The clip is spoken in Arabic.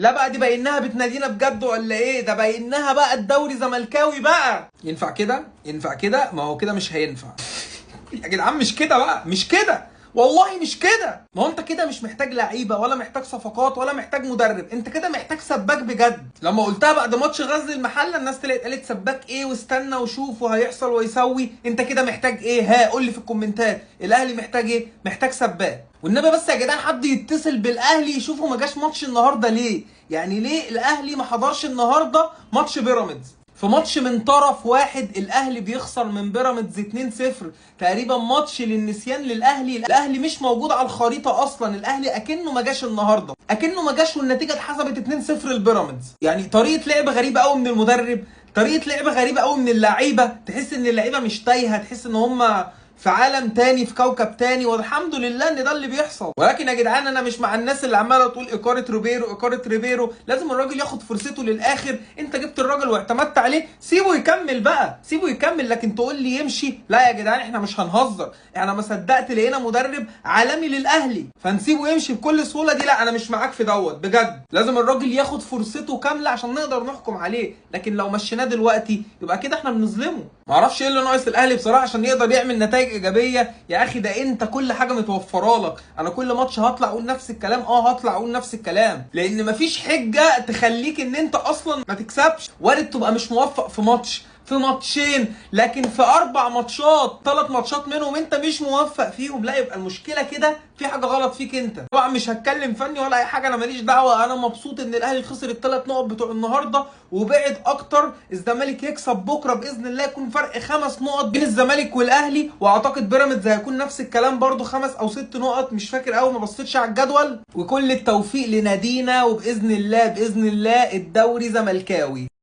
لا بقى دي باينها بتنادينا بجد ولا ايه؟ ده باينها بقى الدوري زملكاوي بقى. ينفع كده؟ ينفع كده؟ ما هو كده مش هينفع. يا جدعان مش كده بقى، مش كده والله، مش كده. ما هو انت كده مش محتاج لعيبه ولا محتاج صفقات ولا محتاج مدرب، انت كده محتاج سباك بجد. لما قلتها بعد ماتش غزل المحله الناس طلعت قالت سباك ايه واستنى وشوف وهيحصل ويسوي. انت كده محتاج ايه؟ ها قول لي في الكومنتات، الاهلي محتاج ايه؟ محتاج سباك. والنبي بس يا جدعان حد يتصل بالاهلي يشوفوا ما جاش ماتش النهارده ليه؟ يعني ليه الاهلي ما حضرش النهارده ماتش بيراميدز؟ في ماتش من طرف واحد الاهلي بيخسر من بيراميدز 2-0، تقريبا ماتش للنسيان للاهلي. الاهلي مش موجود على الخريطه اصلا، الاهلي اكنه ما جاش النهارده، اكنه ما جاش والنتيجه اتحسبت 2-0 للبيراميدز. يعني طريقه لعب غريبه قوي من المدرب، طريقه لعب غريبه قوي من اللعيبه، تحس ان اللعيبه مش تايهه، تحس ان هم في عالم تاني، في كوكب تاني، والحمد لله ان ده اللي بيحصل. ولكن يا جدعان انا مش مع الناس اللي عماله تقول اقاره روبيرو اقاره ريبيرو، لازم الراجل ياخد فرصته للاخر. انت جبت الراجل واعتمدت عليه، سيبه يكمل بقى، سيبه يكمل. لكن تقول لي يمشي؟ لا يا جدعان احنا مش هنهزر، احنا ما صدقت لقينا مدرب عالمي للاهلي فنسيبه يمشي بكل سهوله دي. لا انا مش معاك في دوت بجد، لازم الراجل ياخد فرصته كامله عشان نقدر نحكم عليه. لكن لو مشيناه دلوقتي يبقى كده احنا بنظلمه. معرفش ايه اللي ناقص الاهلي بصراحه عشان يقدر يعمل نتائج ايجابيه. يا اخي ده انت كل حاجه متوفره لك، انا كل ماتش هطلع اقول نفس الكلام، هطلع اقول نفس الكلام، لان مفيش حجه تخليك ان انت اصلا ما تكسبش. وارد تبقى مش موفق في ماتش، في ماتشين، لكن في 4 ماتشات 3 ماتشات منهم انت مش موفق فيهم، لا يبقى المشكله كده في حاجه غلط فيك انت. طبعا مش هتكلم فني ولا اي حاجه، انا ماليش دعوه، انا مبسوط ان الاهلي خسر ال3 نقط بتوع النهارده وبعد اكتر. الزمالك يكسب بكره باذن الله يكون فرق 5 نقط بين الزمالك والاهلي، واعتقد بيراميدز هيكون نفس الكلام برده 5 أو 6 نقط، مش فاكر قوي ما بصيتش على الجدول. وكل التوفيق لنادينا، وباذن الله باذن الله الدوري زملكاوي.